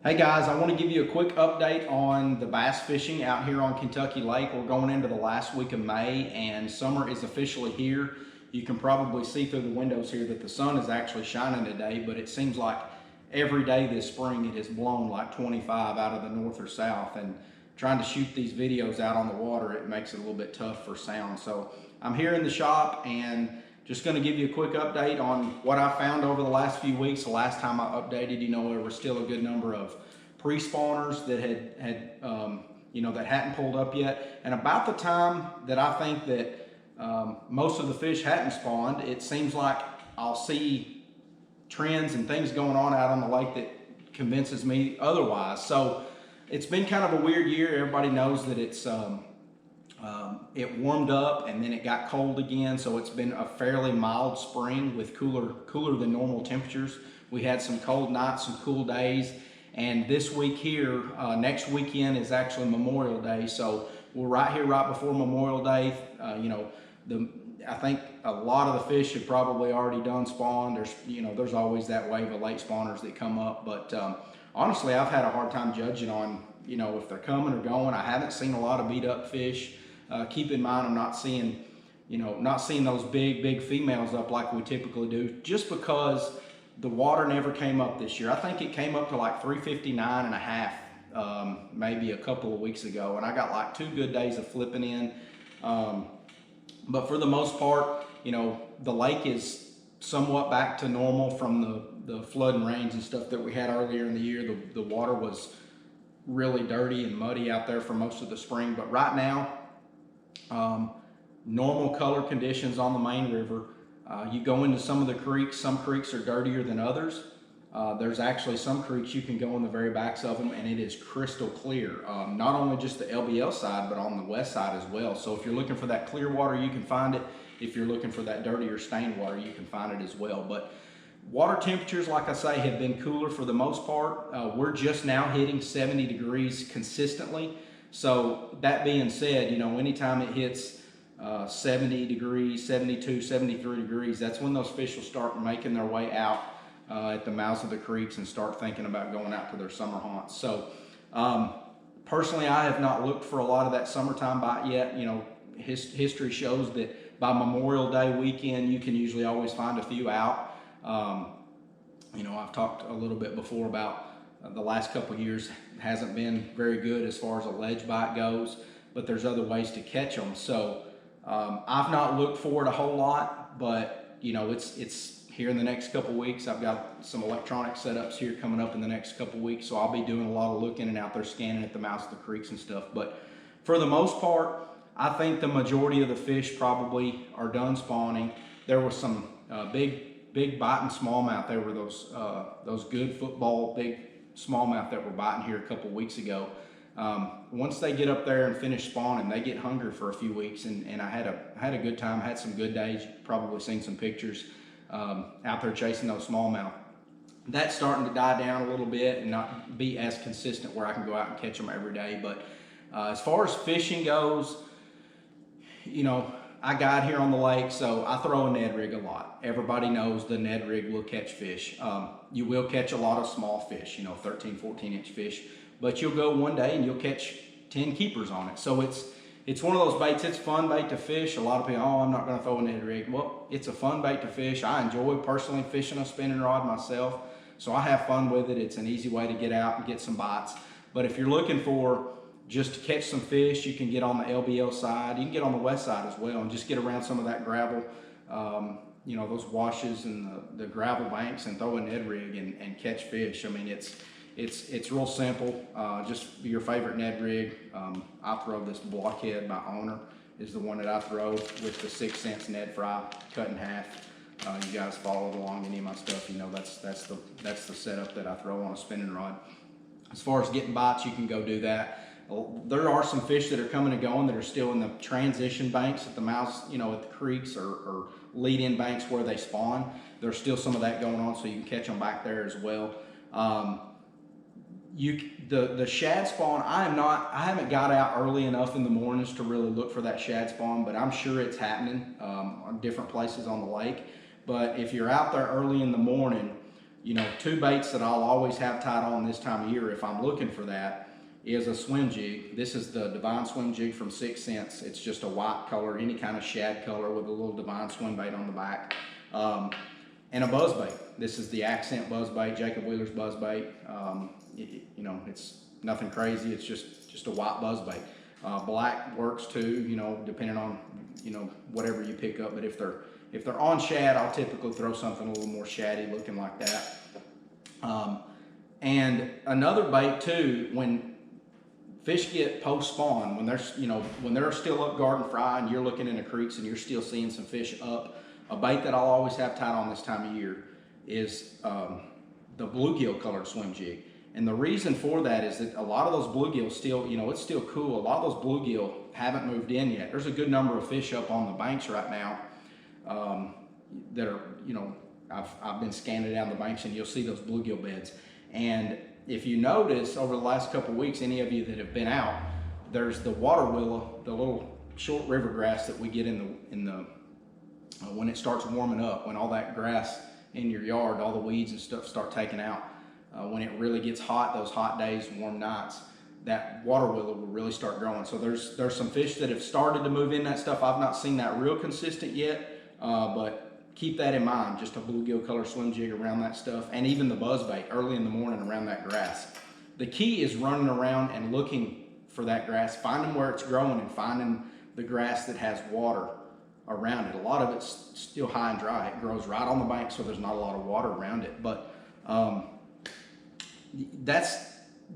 Hey guys, I want to give you a quick update on the bass fishing out here on Kentucky Lake. We're going into the last week of May and summer is officially here. You can probably see through the windows here that the sun is actually shining today, but it seems like every day this spring it has blown like 25 out of the north or south, and trying to shoot these videos out on the water, it makes it a little bit tough for sound. So I'm here in the shop and just going to give you a quick update on what I found over the last few weeks. The last time I updated, there were still a good number of pre-spawners that that hadn't pulled up yet. And about the time that I think that most of the fish hadn't spawned, it seems like I'll see trends and things going on out on the lake that convinces me otherwise. So it's been kind of a weird year. Everybody knows that it warmed up and then it got cold again, so it's been a fairly mild spring with cooler than normal temperatures. We had some cold nights, some cool days, and this week here, next weekend is actually Memorial Day, so we're right here right before Memorial Day. I think a lot of the fish have probably already done spawned. There's always that wave of late spawners that come up, but honestly, I've had a hard time judging on if they're coming or going. I haven't seen a lot of beat up fish. Keep in mind, I'm not seeing those big females up like we typically do, just because the water never came up this year. I think it came up to like 359 and a half maybe a couple of weeks ago, and I got like 2 good days of flipping in. But for the most part, the lake is somewhat back to normal from the flood and rains and stuff that we had earlier in the year. The water was really dirty and muddy out there for most of the spring, but right now, normal color conditions on the main river. You go into some of the creeks. Some creeks are dirtier than others. There's actually some creeks you can go in the very backs of them and it is crystal clear. Not only just the LBL side, but on the west side as well. So if you're looking for that clear water, you can find it. If you're looking for that dirtier stained water, you can find it as well. But water temperatures, like I say, have been cooler for the most part. We're just now hitting 70 degrees consistently. So that being said, anytime it hits 70 degrees, 72, 73 degrees, that's when those fish will start making their way out at the mouths of the creeks and start thinking about going out to their summer haunts. So personally, I have not looked for a lot of that summertime bite yet. History shows that by Memorial Day weekend, you can usually always find a few out. I've talked a little bit before about the last couple of years hasn't been very good as far as a ledge bite goes, but there's other ways to catch them. So I've not looked for it a whole lot, but it's here in the next couple of weeks. I've got some electronic setups here coming up in the next couple of weeks, so I'll be doing a lot of looking and out there scanning at the mouths of the creeks and stuff. But for the most part, I think the majority of the fish probably are done spawning. There was some big biting smallmouth. There were those good football big smallmouth that were biting here a couple weeks ago. Once they get up there and finish spawning, they get hungry for a few weeks, and I had a good time. I had some good days. You've probably seen some pictures out there chasing those smallmouth. That's starting to die down a little bit and not be as consistent where I can go out and catch them every day. But as far as fishing goes, I guide here on the lake, so I throw a Ned rig a lot. Everybody knows the Ned rig will catch fish. You will catch a lot of small fish, 13, 14-inch fish, but you'll go one day and you'll catch 10 keepers on it. So it's one of those baits. It's fun bait to fish. A lot of people, I'm not going to throw a Ned rig. Well, it's a fun bait to fish. I enjoy personally fishing a spinning rod myself, so I have fun with it. It's an easy way to get out and get some bites. But if you're looking for just to catch some fish, you can get on the LBL side. You can get on the west side as well and just get around some of that gravel, those washes and the gravel banks, and throw a Ned rig and catch fish. I mean, it's real simple. Just your favorite Ned rig. I throw this Blockhead by Owner is the one that I throw with the 6 cents Ned fry cut in half. You guys followed along any of my stuff, that's the setup that I throw on a spinning rod. As far as getting bites, you can go do that. There are some fish that are coming and going that are still in the transition banks at the mouths, at the creeks or lead-in banks where they spawn. There's still some of that going on, so you can catch them back there as well. The shad spawn, I haven't got out early enough in the mornings to really look for that shad spawn, but I'm sure it's happening on different places on the lake. But if you're out there early in the morning, you know, two baits that I'll always have tied on this time of year if I'm looking for that is a swim jig. This is the Divine Swim Jig from 6 Cents. It's just a white color, any kind of shad color with a little Divine Swim bait on the back. And a buzz bait. This is the Accent buzz bait, Jacob Wheeler's buzz bait. You know, it's nothing crazy. It's just a white buzz bait. Black works too, you know, depending on, you know, whatever you pick up. But if they're on shad, I'll typically throw something a little more shaddy looking like that. And another bait too, when fish get post spawn, when they're still up garden fry and you're looking in the creeks and you're still seeing some fish up, a bait that I'll always have tied on this time of year is the bluegill colored swim jig. And the reason for that is that a lot of those bluegills still, you know, it's still cool. A lot of those bluegill haven't moved in yet. There's a good number of fish up on the banks right now that are, you know, I've been scanning down the banks and you'll see those bluegill beds. And if you notice over the last couple of weeks, any of you that have been out, there's the water willow, the little short river grass that we get when it starts warming up, when all that grass in your yard, all the weeds and stuff start taking out. When it really gets hot, those hot days, warm nights, that water willow will really start growing. So there's some fish that have started to move in that stuff. I've not seen that real consistent yet, but keep that in mind. Just a bluegill color swim jig around that stuff, and even the buzz bait early in the morning around that grass. The key is running around and looking for that grass, finding where it's growing and finding the grass that has water around it. A lot of it's still high and dry. It grows right on the bank, so there's not a lot of water around it. But that's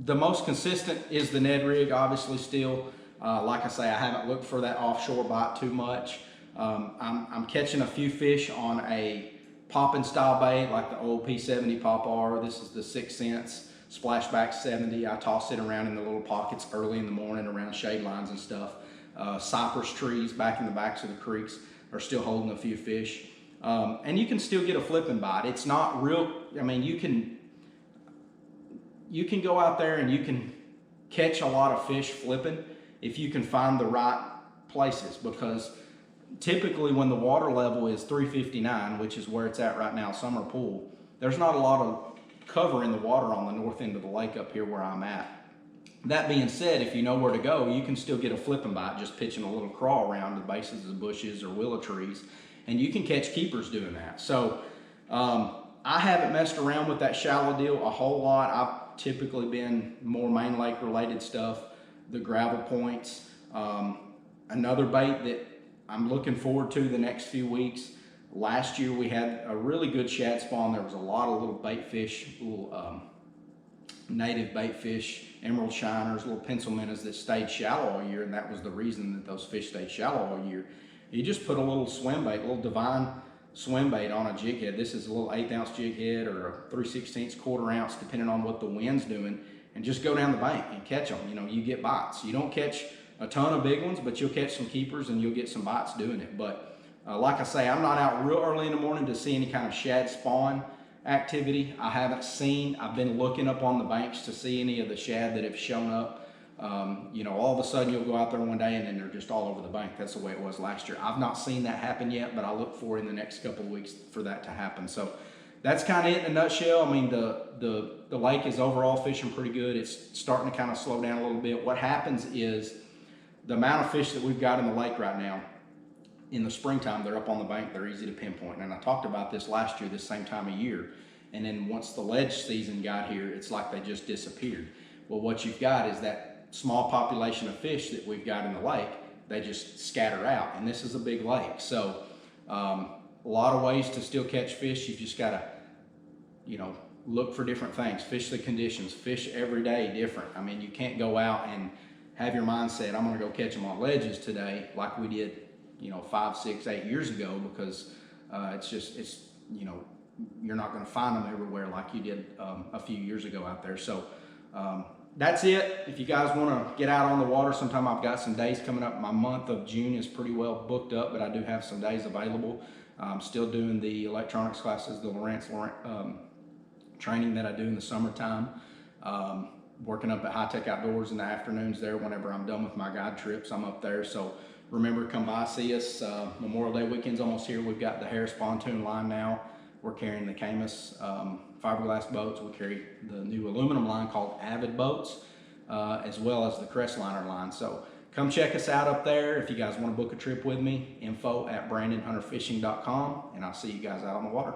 the most consistent is the Ned rig, obviously still. Like I say, I haven't looked for that offshore bite too much. I'm catching a few fish on a popping style bait like the old P70 Pop R. This is the 6 Cents Splashback 70. I toss it around in the little pockets early in the morning around shade lines and stuff. Cypress trees back in the backs of the creeks are still holding a few fish. And you can still get a flipping bite. It's not real, I mean, you can go out there and you can catch a lot of fish flipping if you can find the right places, because typically when the water level is 359, which is where it's at right now, Summer Pool, there's not a lot of cover in the water on the north end of the lake up here where I'm at. That being said, if you know where to go, you can still get a flipping bite just pitching a little crawl around the bases of bushes or willow trees, and you can catch keepers doing that. So I haven't messed around with that shallow deal a whole lot. I've typically been more main lake related stuff, the gravel points. Another bait that I'm looking forward to the next few weeks. Last year we had a really good shad spawn. There was a lot of little bait fish, little native bait fish, emerald shiners, little pencil minnows that stayed shallow all year, and that was the reason that those fish stayed shallow all year. You just put a little swim bait, a little Divine swim bait on a jig head. This is a little 1/8 ounce jig head or a 3/16 1/4 ounce, depending on what the wind's doing, and just go down the bank and catch them. You know, you get bites. You don't catch a ton of big ones, but you'll catch some keepers and you'll get some bites doing it. But like I say, I'm not out real early in the morning to see any kind of shad spawn activity. I've been looking up on the banks to see any of the shad that have shown up. You know, all of a sudden you'll go out there one day and then they're just all over the bank. That's the way it was last year. I've not seen that happen yet, but I look for in the next couple of weeks for that to happen. So that's kind of it in a nutshell. I mean, the lake is overall fishing pretty good. It's starting to kind of slow down a little bit. What happens is the amount of fish that we've got in the lake right now, in the springtime, they're up on the bank, they're easy to pinpoint. And I talked about this last year, this same time of year. And then once the ledge season got here, it's like they just disappeared. Well, what you've got is that small population of fish that we've got in the lake, they just scatter out. And this is a big lake. So a lot of ways to still catch fish. You've just got to, you know, look for different things. Fish the conditions, fish every day different. I mean, you can't go out and have your mindset, I'm gonna go catch them on ledges today like we did, you know, 5, 6, 8 years ago, because it's you know, you're not gonna find them everywhere like you did a few years ago out there. So that's it. If you guys wanna get out on the water sometime, I've got some days coming up. My month of June is pretty well booked up, but I do have some days available. I'm still doing the electronics classes, the Lawrence training that I do in the summertime. Working up at High Tech Outdoors in the afternoons there. Whenever I'm done with my guide trips, I'm up there. So remember, come by, see us. Memorial Day weekend's almost here. We've got the Harris pontoon line now. We're carrying the Camus fiberglass boats. We carry the new aluminum line called Avid Boats, as well as the Crestliner line. So come check us out up there. If you guys want to book a trip with me, info@brandonhunterfishing.com, and I'll see you guys out on the water.